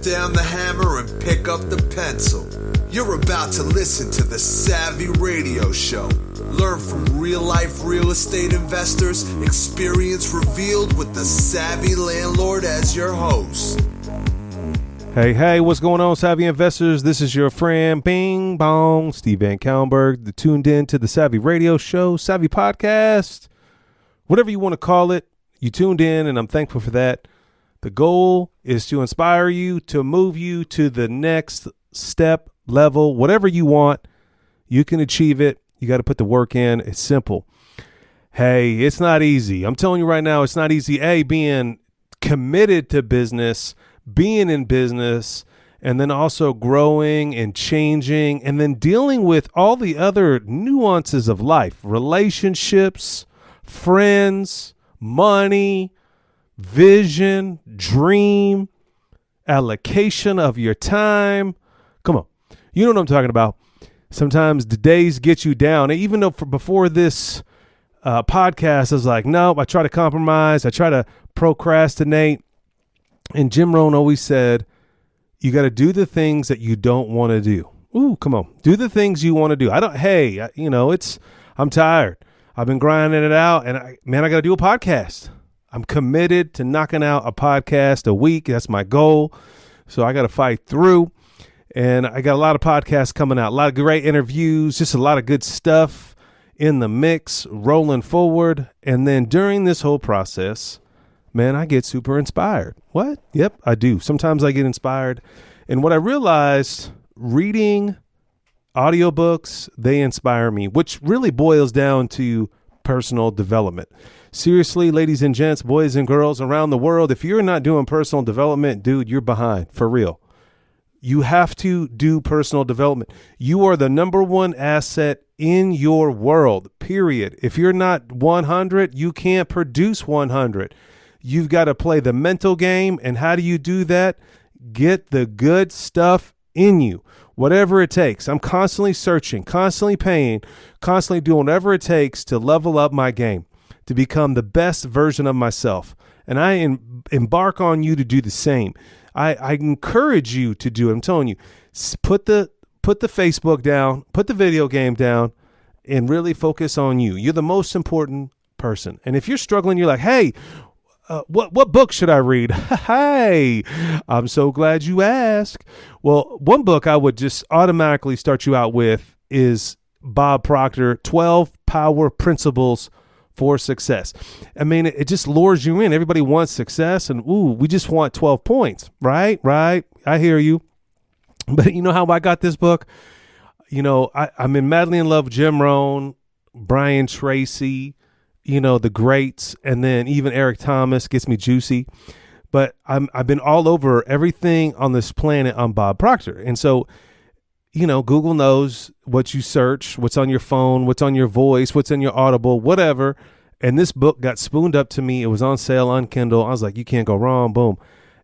down the hammer and pick up the pencil. You're about to listen to the Savvy Radio Show. Learn from real-life real estate investors, experience revealed with the Savvy Landlord as your host. Hey, what's going on, Savvy Investors? This is your friend, Bing Bong, Steve VanCauwenbergh, tuned in to the Savvy Radio Show, Savvy Podcast, whatever you want to call it. You tuned in, and I'm thankful for that. The goal is to inspire you, to move you to the next step, level, whatever you want. You can achieve it. You got to put the work in. It's simple. Hey, it's not easy. I'm telling you right now, it's not easy. Being committed to business, being in business, and then also growing and changing, and then dealing with all the other nuances of life, relationships, friends, money, vision, dream, allocation of your time. Come on. You know what I'm talking about. Sometimes the days get you down. Even though before this podcast, I was like, no, I try to compromise. I try to procrastinate. And Jim Rohn always said, you got to do the things that you don't want to do. Ooh, come on. Do the things you want to do. I'm tired. I've been grinding it out, and I got to do a podcast. I'm committed to knocking out a podcast a week. That's my goal. So I got to fight through. And I got a lot of podcasts coming out, a lot of great interviews, just a lot of good stuff in the mix, rolling forward. And then during this whole process, man, I get super inspired. What? Yep, I do. Sometimes I get inspired. And what I realized, reading audiobooks, they inspire me, which really boils down to personal development. Seriously, ladies and gents, boys and girls around the world, if you're not doing personal development, dude, you're behind, for real. You have to do personal development. You are the number one asset in your world, period. If you're not 100, you can't produce 100. You've got to play the mental game. And how do you do that? Get the good stuff in you, whatever it takes. I'm constantly searching, constantly paying, constantly doing whatever it takes to level up my game, to become the best version of myself. And I embark on you to do the same. I encourage you to do it. I'm telling you, put the Facebook down, put the video game down, and really focus on you. You're the most important person. And if you're struggling, you're like, hey, what book should I read? Hey, I'm so glad you asked. Well, one book I would just automatically start you out with is Bob Proctor, 12 Power Principles for Success. I mean, it just lures you in. Everybody wants success, and we just want 12 points, right? I hear you. But you know how I got this book? You know, I'm madly in love with Jim Rohn, Brian Tracy, the greats, and then even Eric Thomas gets me juicy. But I've been all over everything on this planet on Bob Proctor. And so, Google knows what you search, what's on your phone, what's on your voice, what's in your Audible, whatever. And this book got spooned up to me. It was on sale on Kindle. I was like, you can't go wrong. Boom.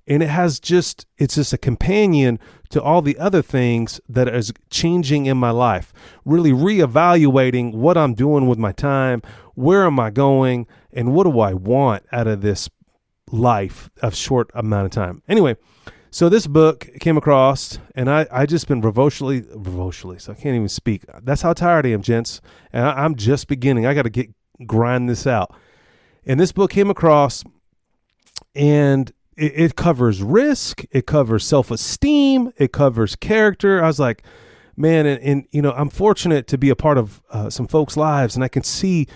And it's just a companion to all the other things that is changing in my life, really reevaluating what I'm doing with my time, where am I going, and what do I want out of this life of short amount of time. Anyway, so this book came across, and I just been revociously, so I can't even speak. That's how tired I am, gents. And I'm just beginning. I got to grind this out. And this book came across, and it covers risk. It covers self-esteem. It covers character. I was like, man, and I'm fortunate to be a part of some folks' lives, and I can see,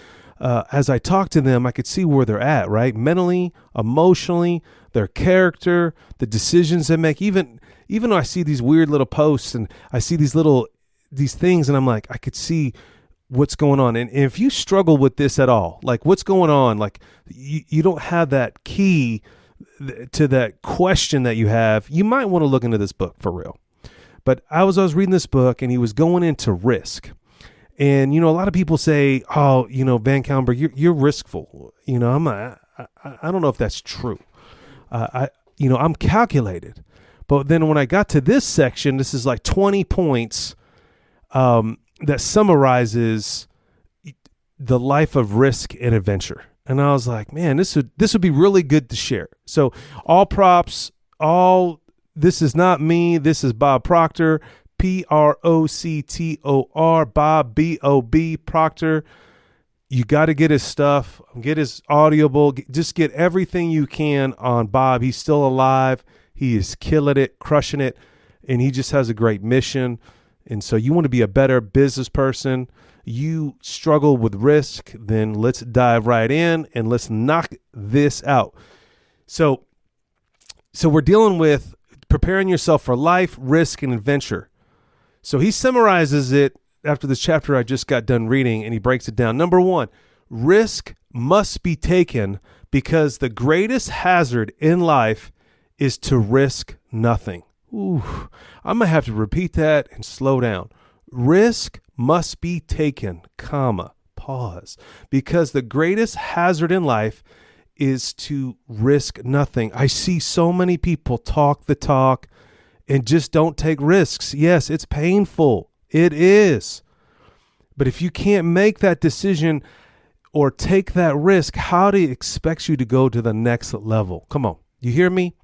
as I talk to them, I could see where they're at, right? Mentally, emotionally, their character, the decisions they make. Even though I see these weird little posts and I see these things, and I'm like, I could see what's going on. And if you struggle with this at all, like what's going on, like you don't have that key to that question that you have, you might want to look into this book for real. But I was reading this book, and he was going into risk. And, a lot of people say, oh, VanCauwenbergh, you're riskful. I'm not, I don't know if that's true. I'm calculated. But then when I got to this section, this is like 20 points that summarizes the life of risk and adventure. And I was like, man, this would be really good to share. So all props, all this is not me. This is Bob Proctor, Proctor, Bob, B-O-B, Proctor. You got to get his stuff, get his Audible, just get everything you can on Bob. He's still alive. He is killing it, crushing it, and he just has a great mission. And so you want to be a better business person, you struggle with risk, then let's dive right in and let's knock this out. So we're dealing with preparing yourself for life, risk, and adventure. So he summarizes it after this chapter I just got done reading, and he breaks it down. Number one, risk must be taken because the greatest hazard in life is to risk nothing. Ooh, I'm going to have to repeat that and slow down. Risk must be taken, pause, because the greatest hazard in life is to risk nothing. I see so many people talk the talk and just don't take risks. Yes, it's painful. It is. But if you can't make that decision or take that risk, how do he expect you to go to the next level? Come on. You hear me?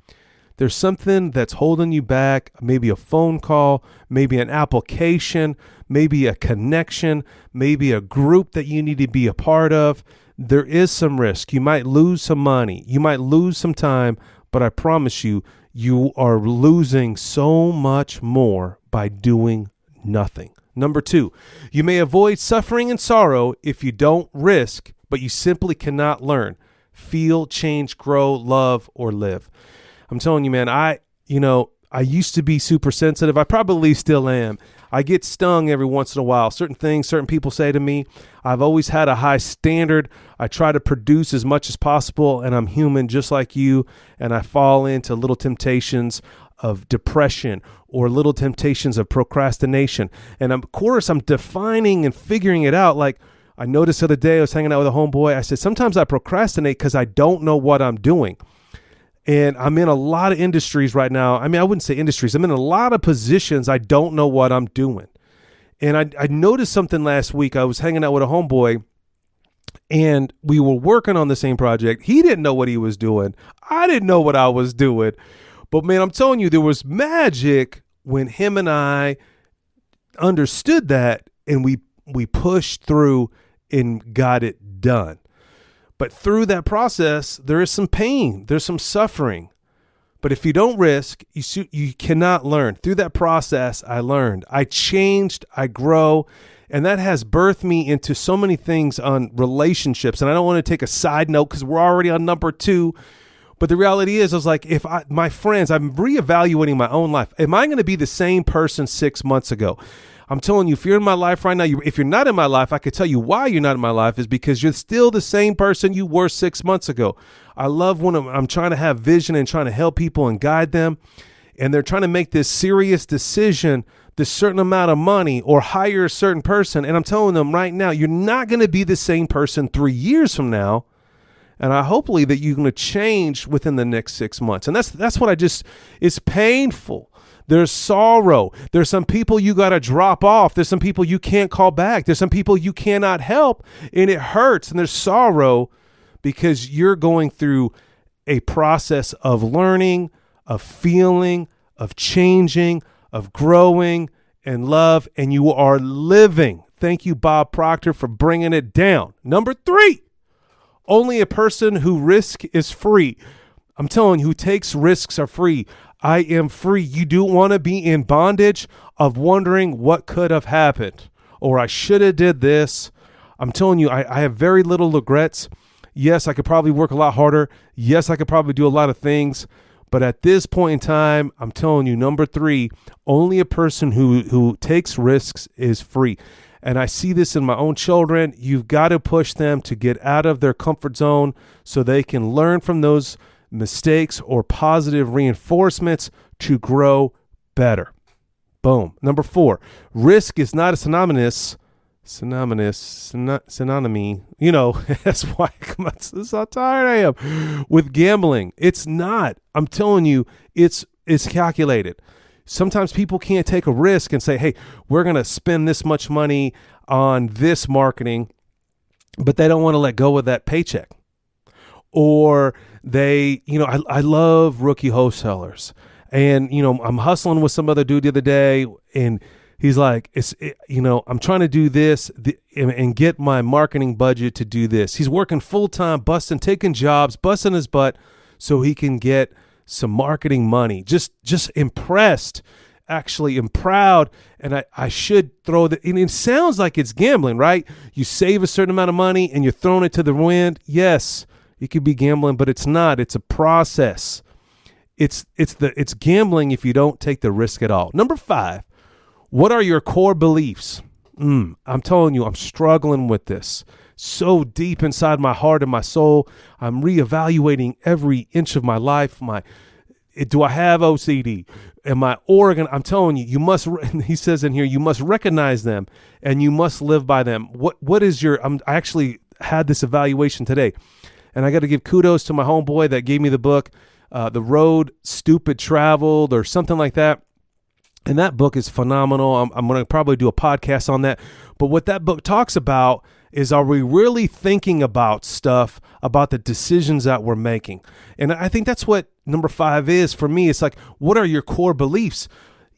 There's something that's holding you back, maybe a phone call, maybe an application, maybe a connection, maybe a group that you need to be a part of. There is some risk. You might lose some money. You might lose some time, but I promise you, you are losing so much more by doing nothing. Number two, you may avoid suffering and sorrow if you don't risk, but you simply cannot learn, feel, change, grow, love, or live. I'm telling you, man, I used to be super sensitive. I probably still am. I get stung every once in a while. Certain things, certain people say to me. I've always had a high standard. I try to produce as much as possible, and I'm human just like you, and I fall into little temptations of depression or little temptations of procrastination. And of course, I'm defining and figuring it out. Like I noticed the other day, I was hanging out with a homeboy. I said, sometimes I procrastinate because I don't know what I'm doing. And I'm in a lot of industries right now. I mean, I wouldn't say industries. I'm in a lot of positions. I don't know what I'm doing. And I noticed something last week. I was hanging out with a homeboy and we were working on the same project. He didn't know what he was doing. I didn't know what I was doing. But man, I'm telling you, there was magic when him and I understood that and we pushed through and got it done. But through that process, there is some pain. There's some suffering. But if you don't risk, you cannot learn. Through that process, I learned. I changed. I grow. And that has birthed me into so many things on relationships. And I don't want to take a side note because we're already on number 2. But the reality is, I was like, my friends, I'm reevaluating my own life. Am I going to be the same person 6 months ago? I'm telling you, if you're in my life right now, if you're not in my life, I could tell you why you're not in my life is because you're still the same person you were 6 months ago. I love when I'm trying to have vision and trying to help people and guide them, and they're trying to make this serious decision, this certain amount of money or hire a certain person. And I'm telling them right now, you're not going to be the same person 3 years from now. And I hopefully that you're going to change within the next 6 months. And that's what it's painful. There's sorrow. There's some people you got to drop off. There's some people you can't call back. There's some people you cannot help, and it hurts. And there's sorrow because you're going through a process of learning, of feeling, of changing, of growing and love, and you are living. Thank you, Bob Proctor, for bringing it down. Number 3, only a person who risks is free. I'm telling you, who takes risks are free. I am free. You don't want to be in bondage of wondering what could have happened or I should have did this. I'm telling you, I have very little regrets. Yes, I could probably work a lot harder. Yes, I could probably do a lot of things. But at this point in time, I'm telling you, number 3, only a person who takes risks is free. And I see this in my own children. You've got to push them to get out of their comfort zone so they can learn from those mistakes or positive reinforcements to grow better. Boom. Number 4, risk is not a synonymous. You know, that's why that's how tired I am with gambling. It's not. I'm telling you, it's calculated. Sometimes people can't take a risk and say, hey, we're going to spend this much money on this marketing, but they don't want to let go of that paycheck. Or they, I love rookie wholesalers. And, I'm hustling with some other dude the other day, and he's like, I'm trying to do this and get my marketing budget to do this. He's working full time, taking jobs, busting his butt so he can get some marketing money. Just impressed. Actually, am proud, and I should throw and it sounds like it's gambling, right? You save a certain amount of money and you're throwing it to the wind. Yes, it could be gambling, but it's not. It's a process. It's gambling if you don't take the risk at all. Number 5, what are your core beliefs? I'm telling you, I'm struggling with this so deep inside my heart and my soul. I'm reevaluating every inch of my life. Do I have OCD? Am I Oregon? I'm telling you, he says in here, you must recognize them and you must live by them. What is I actually had this evaluation today, and I got to give kudos to my homeboy that gave me the book, The Road Stupid Traveled, or something like that. And that book is phenomenal. I'm going to probably do a podcast on that. But what that book talks about is, are we really thinking about stuff, about the decisions that we're making? And I think that's what number 5 is for me. It's like, what are your core beliefs?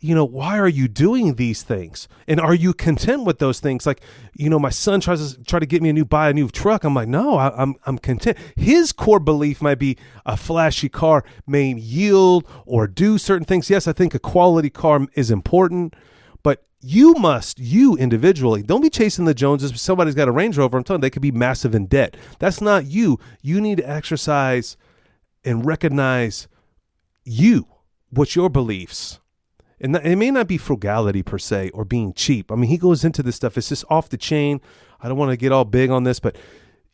Why are you doing these things? And are you content with those things? Like, my son tries to get me buy a new truck. I'm like, no, I'm content. His core belief might be a flashy car may yield or do certain things. Yes, I think a quality car is important, but you individually, don't be chasing the Joneses. If somebody's got a Range Rover, I'm telling you, they could be massive in debt. That's not you. You need to exercise and recognize what's your beliefs. And it may not be frugality per se or being cheap. I mean, he goes into this stuff. It's just off the chain. I don't want to get all big on this, but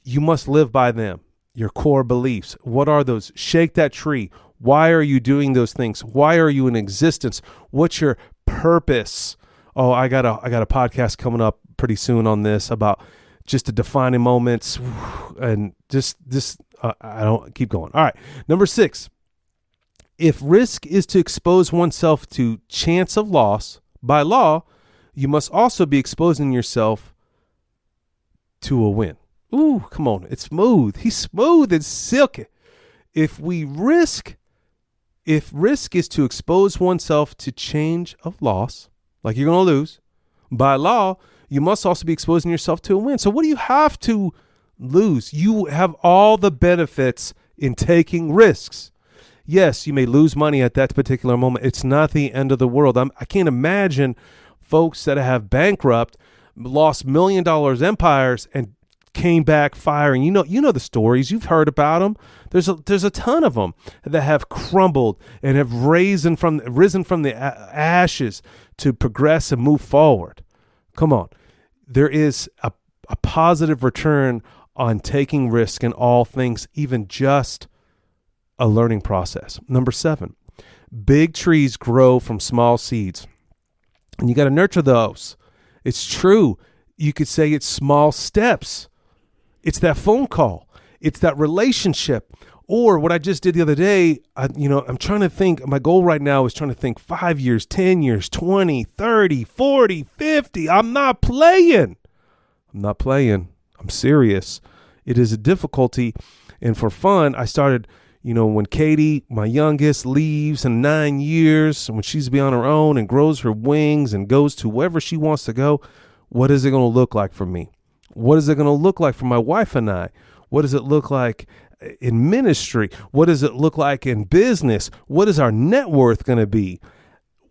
you must live by them. Your core beliefs. What are those? Shake that tree. Why are you doing those things? Why are you in existence? What's your purpose? Oh, I got a podcast coming up pretty soon on this about just the defining moments, and just I don't keep going. All right, number 6. If risk is to expose oneself to chance of loss, by law, you must also be exposing yourself to a win. Ooh, come on. It's smooth. He's smooth and silky. If risk is to expose oneself to change of loss, like you're going to lose, by law, you must also be exposing yourself to a win. So what do you have to lose? You have all the benefits in taking risks. Yes, you may lose money at that particular moment. It's not the end of the world. I can't imagine folks that have bankrupt, lost $1 million empires, and came back firing. You know the stories. You've heard about them. There's a ton of them that have crumbled and have risen from the ashes to progress and move forward. Come on. There is a positive return on taking risk in all things, even just a learning process. Number 7, big trees grow from small seeds, and you got to nurture those. It's true. You could say it's small steps. It's that phone call. It's that relationship. Or what I just did the other day, I'm trying to think, my goal right now is trying to think 5 years, 10 years, 20, 30, 40, 50. I'm not playing. I'm serious. It is a difficulty. And for fun, I started, when Katie, my youngest, leaves in 9 years, when she's be on her own and grows her wings and goes to wherever she wants to go, what is it going to look like for me? What is it going to look like for my wife and I? What does it look like in ministry? What does it look like in business? What is our net worth going to be?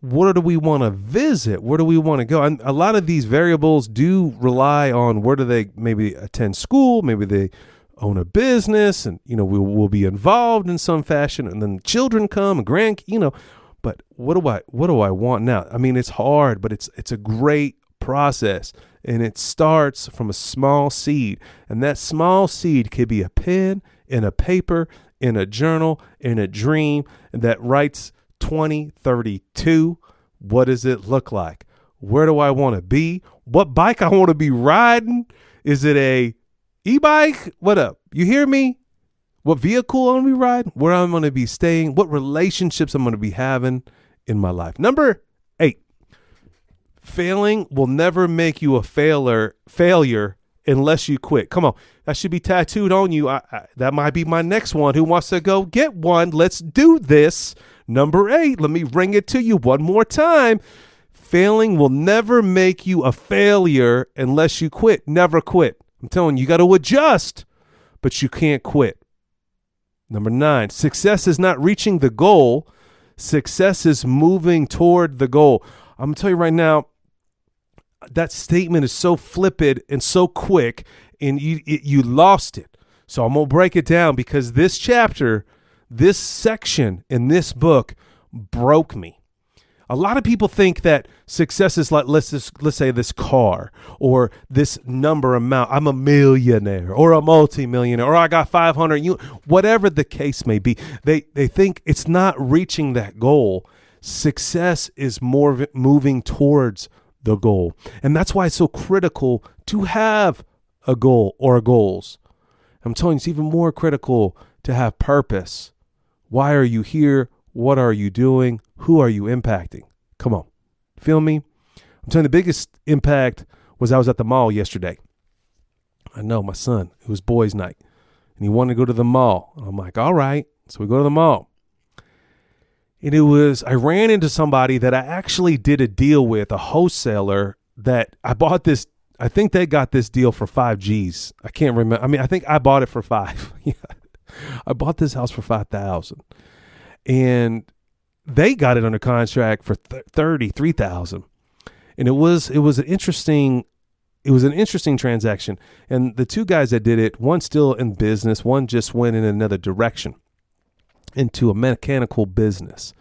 Where do we want to visit? Where do we want to go? And a lot of these variables do rely on where do they maybe attend school, maybe they own a business, and we will be involved in some fashion, and then children come and but what do I want now? I mean, it's hard, but it's a great process, and it starts from a small seed, and that small seed could be a pen and a paper in a journal in a dream that writes 2032. What does it look like? Where do I want to be? What bike I want to be riding? Is it a e-bike? What up? You hear me? What vehicle I'm going to be riding? Where I'm going to be staying? What relationships I'm going to be having in my life? Number 8, failing will never make you a failure unless you quit. Come on. That should be tattooed on you. That might be my next one. Who wants to go get one? Let's do this. Number 8, let me bring it to you one more time. Failing will never make you a failure unless you quit. Never quit. I'm telling you, you got to adjust, but you can't quit. Number 9, success is not reaching the goal. Success is moving toward the goal. I'm going to tell you right now, that statement is so flippant and so quick, and you lost it. So I'm going to break it down, because this chapter, this section in this book broke me. A lot of people think that success is like, let's say this car or this number amount. I'm a millionaire or a multimillionaire, or I got 500, whatever the case may be. They think it's not reaching that goal. Success is more moving towards the goal. And that's why it's so critical to have a goal or goals. I'm telling you, it's even more critical to have purpose. Why are you here? What are you doing? Who are you impacting? Come on. Feel me? I'm telling you, the biggest impact was I was at the mall yesterday. I know, my son, it was boys' night, and he wanted to go to the mall. I'm like, all right. So we go to the mall. And I ran into somebody that I actually did a deal with, a wholesaler that I bought this. I think they got this deal for 5 G's. I can't remember. I mean, I think I bought it for 5. Yeah. I bought this house for $5,000, and they got it under contract for $33,000. And it was an interesting transaction. And the two guys that did it, one still in business, one just went in another direction into a mechanical business.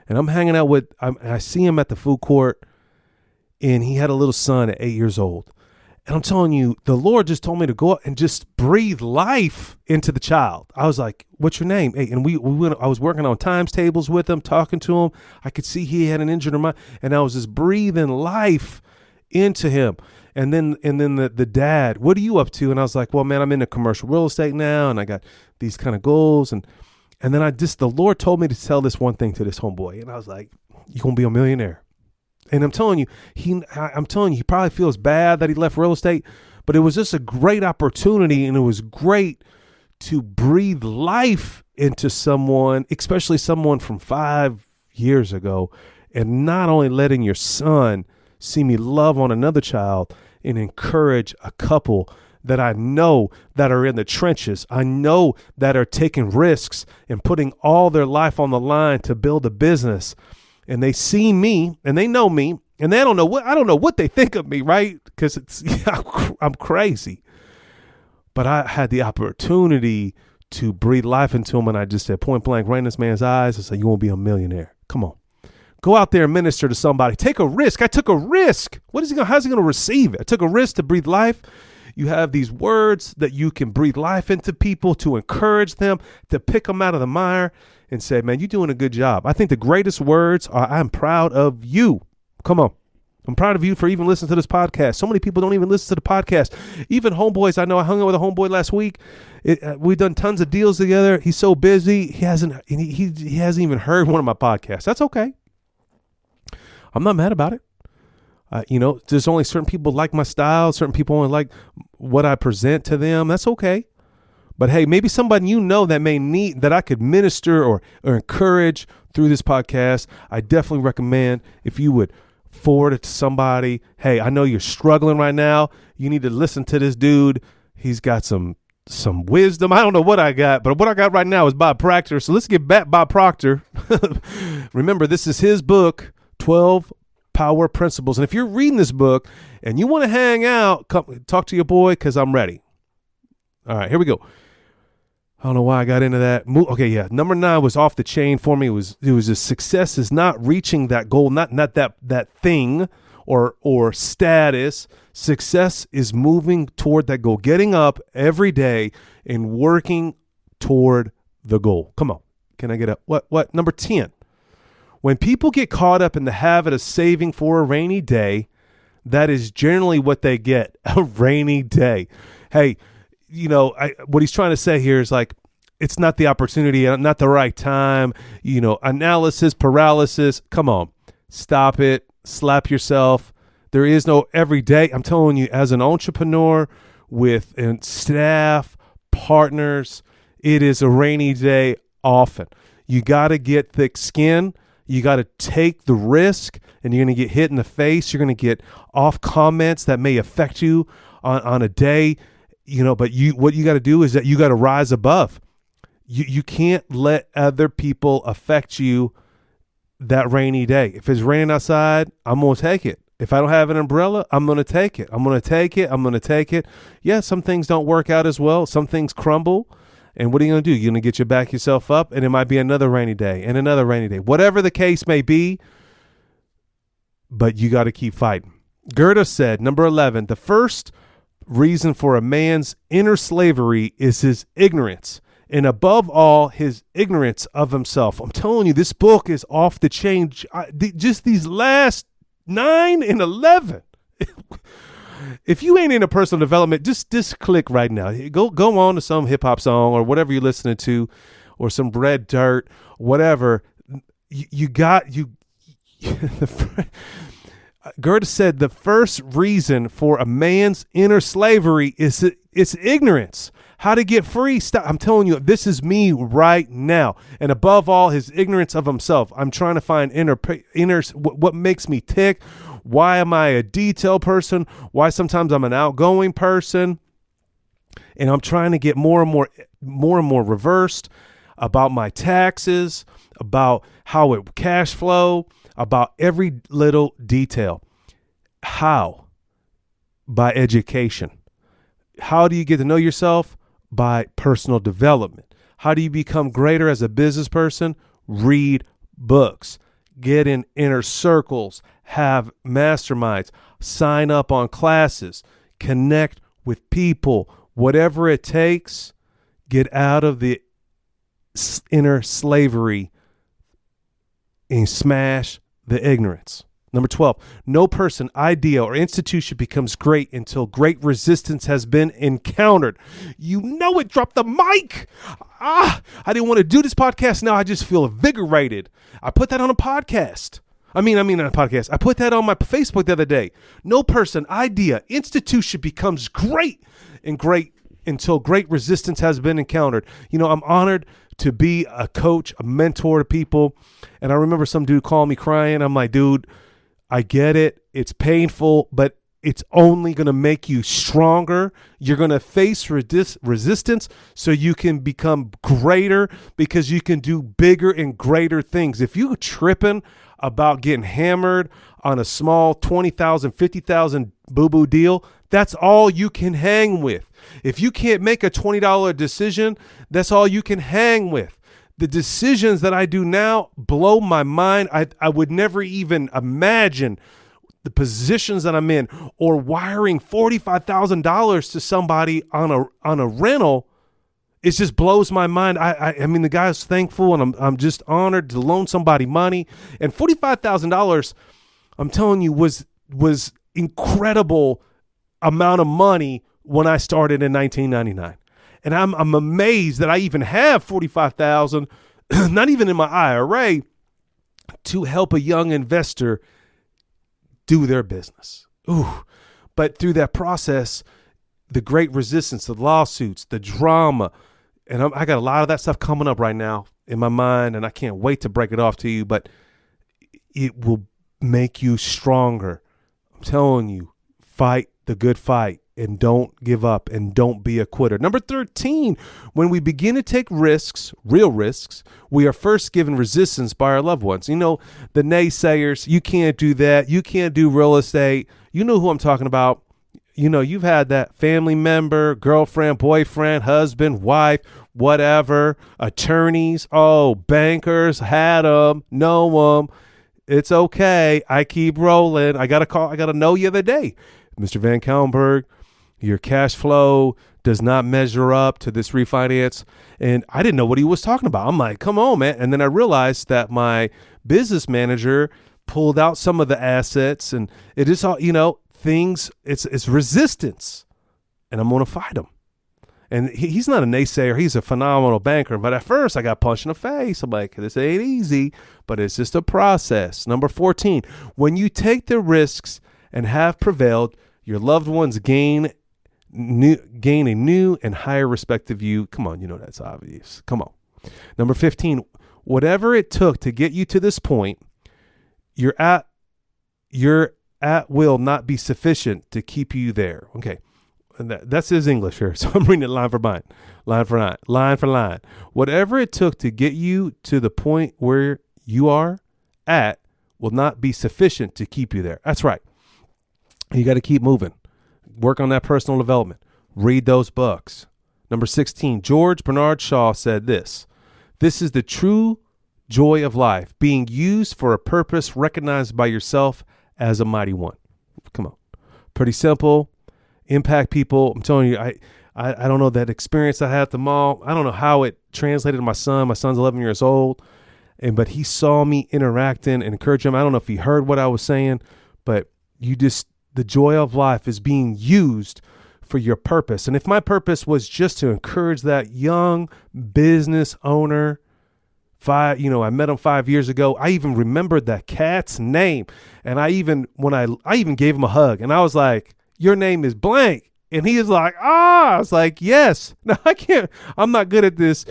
And I'm hanging out I see him at the food court, and he had a little son at 8 years old. And I'm telling you, the Lord just told me to go out and just breathe life into the child. I was like, what's your name? Hey, and we went, I was working on times tables with him, talking to him. I could see he had an injured mind, and I was just breathing life into him. And then the dad, what are you up to? And I was like, well, man, I'm into commercial real estate now, and I got these kind of goals. And then the Lord told me to tell this one thing to this homeboy. And I was like, you're going to be a millionaire. And I'm telling you, he probably feels bad that he left real estate, but it was just a great opportunity, and it was great to breathe life into someone, especially someone from 5 years ago, and not only letting your son see me love on another child and encourage a couple that I know that are in the trenches. I know that are taking risks and putting all their life on the line to build a business. And they see me, and they know me, and I don't know what they think of me, right? Because I'm crazy. But I had the opportunity to breathe life into him, and I just said point blank, right in this man's eyes, I said, you won't be a millionaire. Come on. Go out there and minister to somebody. Take a risk. I took a risk. How's he going to receive it? I took a risk to breathe life. You have these words that you can breathe life into people, to encourage them, to pick them out of the mire and say, man, you're doing a good job. I think the greatest words are, I'm proud of you. Come on. I'm proud of you for even listening to this podcast. So many people don't even listen to the podcast. Even homeboys. I know I hung out with a homeboy last week. We've done tons of deals together. He's so busy. He hasn't even heard one of my podcasts. That's okay. I'm not mad about it. There's only certain people like my style. Certain people only like what I present to them. That's okay. But hey, maybe somebody that may need, that I could minister or encourage through this podcast. I definitely recommend if you would forward it to somebody. Hey, I know you're struggling right now. You need to listen to this dude. He's got some wisdom. I don't know what I got, but what I got right now is Bob Proctor. So let's get back Bob Proctor. Remember, this is his book, 12 Power Principles. And if you're reading this book and you want to hang out, come talk to your boy, because I'm ready. All right, here we go. I don't know why I got into that. Okay, yeah. Number 9 was off the chain for me. It was a success is not reaching that goal, not that thing or status. Success is moving toward that goal, getting up every day and working toward the goal. Come on. Can I get up? What? Number 10. When people get caught up in the habit of saving for a rainy day, that is generally what they get, a rainy day. Hey, what he's trying to say here is like, it's not the opportunity, not the right time, analysis, paralysis. Come on, stop it, slap yourself. There is no every day. I'm telling you, as an entrepreneur with staff, partners, it is a rainy day often. You got to get thick skin. You got to take the risk, and you're going to get hit in the face. You're going to get off comments that may affect you on a day, but what you got to do is that you got to rise above. You can't let other people affect you that rainy day. If it's raining outside, I'm going to take it. If I don't have an umbrella, I'm going to take it. I'm going to take it. I'm going to take it. Yeah, some things don't work out as well. Some things crumble. And what are you going to do? You're going to get yourself up, and it might be another rainy day and another rainy day. Whatever the case may be, but you got to keep fighting. Goethe said, number 11, the first reason for a man's inner slavery is his ignorance, and above all, his ignorance of himself. I'm telling you, this book is off the chain. Just these last 9 and 11. If you ain't into personal development, just click right now. Go on to some hip hop song or whatever you're listening to, or some Red Dirt, whatever. Goethe said the first reason for a man's inner slavery is it's ignorance. How to get free? Stop. I'm telling you, this is me right now. And above all, his ignorance of himself. I'm trying to find inner what makes me tick. Why am I a detail person? Why sometimes I'm an outgoing person? And I'm trying to get more and more reversed about my taxes, about how it cash flow, about every little detail. How? By education. How do you get to know yourself? By personal development. How do you become greater as a business person? Read books, get in inner circles, have masterminds, sign up on classes, connect with people, whatever it takes. Get out of the inner slavery and smash the ignorance. Number 12, no person, idea, or institution becomes great until great resistance has been encountered. You know it. Drop the mic. I didn't want to do this podcast. Now I just feel invigorated. I put that on a podcast. I mean, on a podcast. I put that on my Facebook the other day. No person, idea, institution becomes great until great resistance has been encountered. I'm honored to be a coach, a mentor to people. And I remember some dude calling me crying. I'm like, dude, I get it. It's painful, but it's only going to make you stronger. You're going to face resistance so you can become greater, because you can do bigger and greater things. If you're tripping about getting hammered on a small $20,000, $50,000 boo-boo deal, that's all you can hang with. If you can't make a $20 decision, that's all you can hang with. The decisions that I do now blow my mind. I would never even imagine the positions that I'm in, or wiring $45,000 to somebody on a rental. It just blows my mind. I mean, the guy's thankful, and I'm just honored to loan somebody money. And $45,000, I'm telling you, was incredible amount of money when I started in 1999. And I'm amazed that I even have $45,000, not even in my IRA, to help a young investor do their business. Ooh. But through that process, the great resistance, the lawsuits, the drama, and I got a lot of that stuff coming up right now in my mind, and I can't wait to break it off to you, but it will make you stronger. I'm telling you, fight the good fight. And don't give up, and don't be a quitter. Number 13, when we begin to take risks, real risks, we are first given resistance by our loved ones. The naysayers, you can't do that. You can't do real estate. You know who I'm talking about. You've had that family member, girlfriend, boyfriend, husband, wife, whatever, attorneys, bankers, had them, know them. It's okay. I keep rolling. I got a know the other day. Mr. VanCauwenbergh, your cash flow does not measure up to this refinance. And I didn't know what he was talking about. I'm like, come on, man. And then I realized that my business manager pulled out some of the assets, and it is all, things, it's resistance, and I'm going to fight him. And he's not a naysayer. He's a phenomenal banker. But at first I got punched in the face. I'm like, this ain't easy, but it's just a process. Number 14, when you take the risks and have prevailed, your loved ones gain a new and higher respect of you. Come on, that's obvious. Come on. Number 15, Whatever it took to get you to this point, your at will not be sufficient to keep you there. Okay. And that's his English here. So I'm reading it line for line. Whatever it took to get you to the point where you are at will not be sufficient to keep you there. That's right. You got to keep moving. Work on that personal development. Read those books. Number 16, George Bernard Shaw said this. This is the true joy of life, being used for a purpose recognized by yourself as a mighty one. Come on. Pretty simple. Impact people. I'm telling you, I don't know that experience I had at the mall. I don't know how it translated to my son. My son's 11 years old, but he saw me interacting and encourage him. I don't know if he heard what I was saying, but the joy of life is being used for your purpose. And if my purpose was just to encourage that young business owner, I met him 5 years ago. I even remembered that cat's name. And I even gave him a hug, and I was like, your name is blank. And he is like, I was like, yes. No, I can't. I'm not good at this.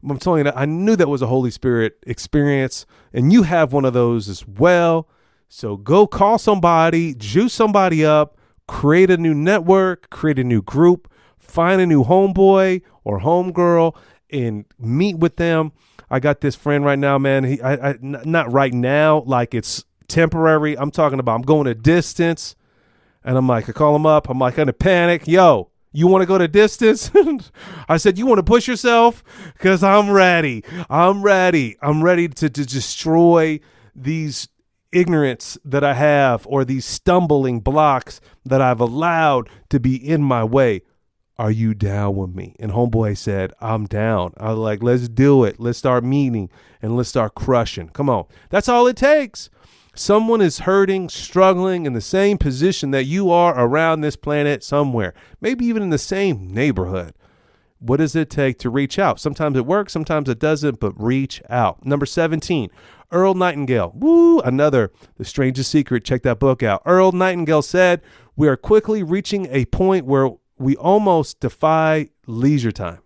I'm telling you, I knew that was a Holy Spirit experience, and you have one of those as well. So go call somebody, juice somebody up, create a new network, create a new group, find a new homeboy or homegirl and meet with them. I got this friend right now, man. Not right now, like it's temporary. I'm talking about I'm going a distance, and I call him up. I'm like in a panic. Yo, you want to go to distance? I said, you want to push yourself? Because I'm ready. I'm ready to destroy these ignorance that I have, or these stumbling blocks that I've allowed to be in my way. Are you down with me? And homeboy said, I'm down. I was like, let's do it. Let's start meeting and let's start crushing. Come on. That's all it takes. Someone is hurting, struggling in the same position that you are around this planet somewhere, maybe even in the same neighborhood. What does it take to reach out? Sometimes it works, sometimes it doesn't, but reach out. Number 17, Earl Nightingale. The Strangest Secret. Check that book out. Earl Nightingale said, we are quickly reaching a point where we almost defy leisure time.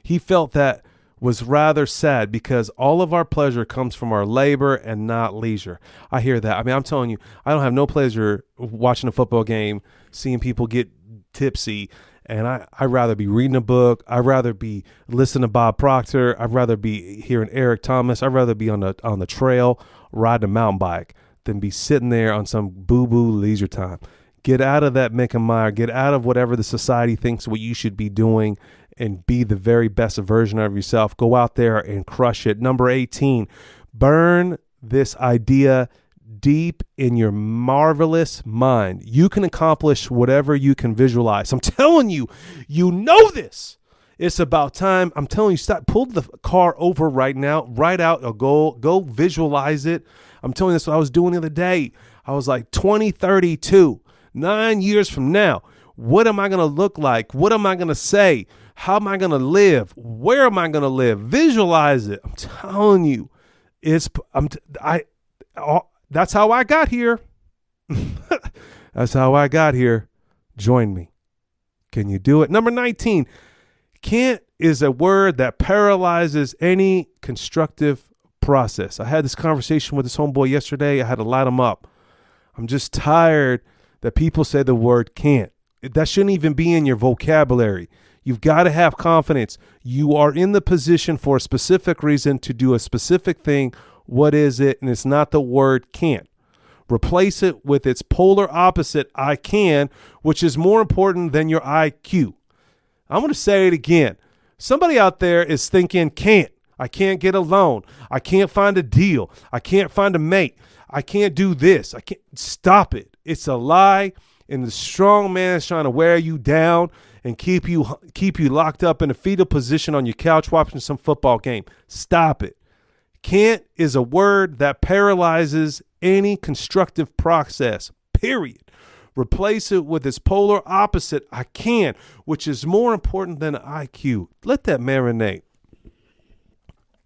He felt that was rather sad because all of our pleasure comes from our labor and not leisure. I hear that. I mean, I'm telling you, I don't have no pleasure watching a football game, seeing people get tipsy. And I'd rather be reading a book. I'd rather be listening to Bob Proctor. I'd rather be hearing Eric Thomas. I'd rather be on the trail riding a mountain bike than be sitting there on some boo-boo leisure time. Get out of that Mick and Meyer. Get out of whatever the society thinks what you should be doing, and be the very best version of yourself. Go out there and crush it. Number 18, burn this idea deep in your marvelous mind. You can accomplish whatever you can visualize. I'm telling you, you know this. It's about time. I'm telling you, pull the car over right now, write out a goal, go visualize it. I'm telling you, that's what I was doing the other day. I was like 2032, 9 years from now. What am I going to look like? What am I going to say? How am I going to live? Where am I going to live? Visualize it. I'm telling you, that's how I got here. That's how I got here. Join me. Can you do it? Number 19, can't is a word that paralyzes any constructive process. I had this conversation with this homeboy yesterday. I had to light him up. I'm just tired that people say the word can't. That shouldn't even be in your vocabulary. You've got to have confidence. You are in the position for a specific reason to do a specific thing. What is it? And it's not the word can't. Replace it with its polar opposite, I can, which is more important than your IQ. I'm going to say it again. Somebody out there is thinking can't. I can't get a loan. I can't find a deal. I can't find a mate. I can't do this. I can't. Stop it. It's a lie. And the strong man is trying to wear you down and keep you locked up in a fetal position on your couch watching some football game. Stop it. Can't is a word that paralyzes any constructive process, period. Replace it with its polar opposite, I can, which is more important than IQ. Let that marinate.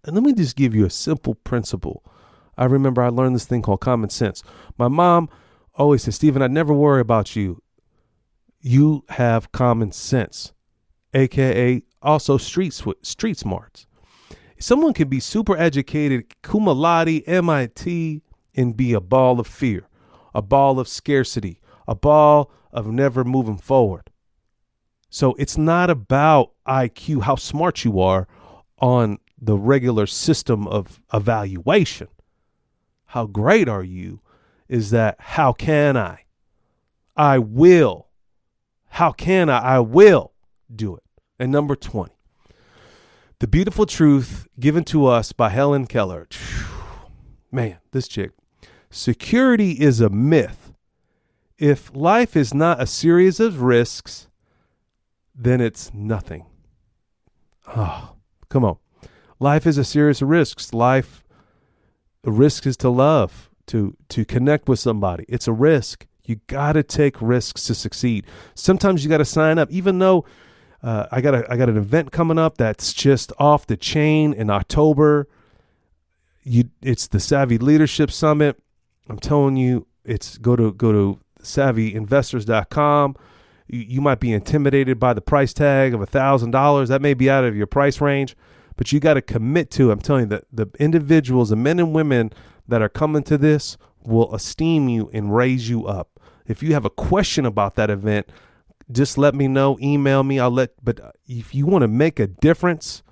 And let me just give you a simple principle. I remember I learned this thing called common sense. My mom always said, Stephen, I never worry about you. You have common sense, a.k.a. also street smarts. Someone can be super educated, cum laude, MIT, and be a ball of fear, a ball of scarcity, a ball of never moving forward. So it's not about IQ, how smart you are on the regular system of evaluation. How great are you is that how can I? I will. How can I? I will do it. And number 20. The beautiful truth given to us by Helen Keller. Man, this chick. Security is a myth. If life is not a series of risks, then it's nothing. Oh, come on. Life is a series of risks. A risk is to love, to connect with somebody. It's a risk. You got to take risks to succeed. Sometimes you got to sign up, even though I got an event coming up that's just off the chain in October. It's the Savvy Leadership Summit. I'm telling you, go to savvyinvestors.com. You might be intimidated by the price tag of $1,000. That may be out of your price range, but you got to commit to. I'm telling you that the individuals, the men and women that are coming to this will esteem you and raise you up. If you have a question about that event, just let me know, email me. But if you want to make a difference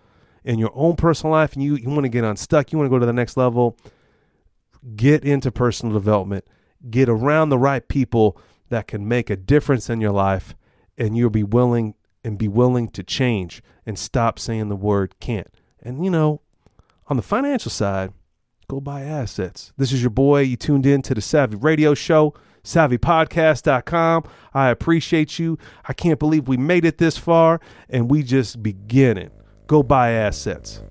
in your own personal life and you want to get unstuck, you want to go to the next level, get into personal development, get around the right people that can make a difference in your life, and you'll be willing to change and stop saying the word can't. And on the financial side, go buy assets. This is your boy. You tuned in to the Savvy Radio Show. SavvyPodcast.com. I appreciate you. I can't believe we made it this far, and we just beginning. Go buy assets.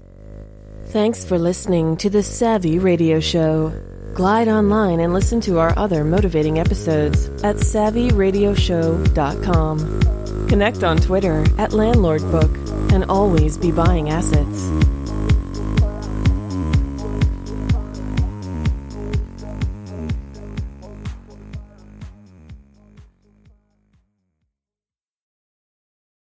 Thanks for listening to the Savvy Radio Show. Glide online and listen to our other motivating episodes at SavvyRadioShow.com. Connect on Twitter at LandlordBook and always be buying assets.